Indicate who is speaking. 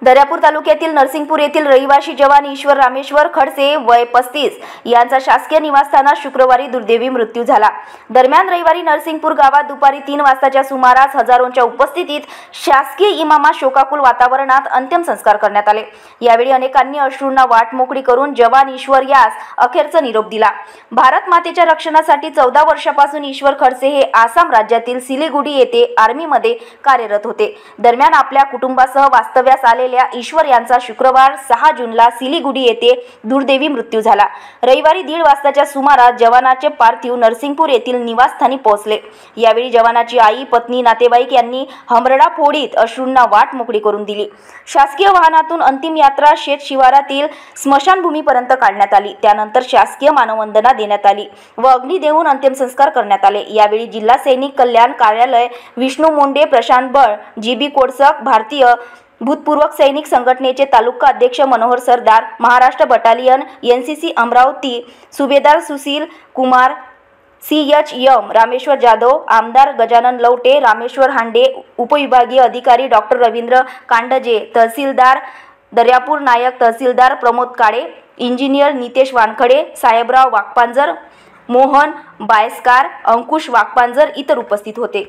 Speaker 1: दर्यापूर तालुक्यातील नरसिंगपूर येथील रहिवासी जवान ईश्वर रामेश्वर खडसे वय 35 यांचा शासकीय निवासस्थानात शुक्रवारी दुर्दैवी मृत्यू झाला। दरम्यान रविवारी नरसिंगपूर गावात दुपारी 3 वाजताच्या सुमारास हजारोंच्या उपस्थितीत शासकीय इमामात शोकाकुल वातावरणात अंतिम संस्कार करण्यात आले। यावेळी अनेकांनी अश्रूंना वाट मोकळी करून जवान ईश्वर यास अखेरचा निरोप दिला। भारत मातेच्या रक्षणासाठी 14 वर्षापासून ईश्वर खडसे हे आसाम राज्यातील सिलीगुडी येथे आर्मीमध्ये कार्यरत होते। दरम्यान आपल्या कुटुंबासह वास्तव्यास आले ईश्वर यांचा शुक्रवार 6 जूनला सिलीगुडी येथे दुर्दैवी मृत्यू झाला। रविवारी 1:30 वाजताच्या सुमारास जवानाचे पार्थिव नरसिंगपूर येथील निवासस्थानी पोहोचले। यावेळी जवानाची आई, पत्नी, नातेवाईक यांनी हमरडा फोडीत अश्रूंना वाट मोकळी करून दिली। शासकीय वाहनातून अंतिम यात्रा शेत शिवारातील स्मशानभूमीपर्यंत काढण्यात आली। त्यानंतर शासकीय मानवंदना देण्यात आली व अग्नी देऊन अंतिम संस्कार करण्यात आले। यावेळी जिल्हा सैनिक कल्याण कार्यालय, विष्णू मोंडे, प्रशांत बळ, जीबी कोडसक, भारतीय भूतपूर्व सैनिक संघटनेचे तालुका अध्यक्ष मनोहर सरदार, महाराष्ट्र बटालियन एनसीसी अमरावती सुभेदार सुशील कुमार, CHM रामेश्वर जाधव, आमदार गजानन लवटे, रामेश्वर हांडे, उपविभागीय अधिकारी डॉक्टर रवींद्र कांडजे, तहसीलदार दर्यापूर नायक तहसीलदार प्रमोद काळे, इंजिनियर नितेश वानखडे, साहेबराव वाकपांजर, मोहन बायस्कार, अंकुश वाकपांजर इतर उपस्थित होते।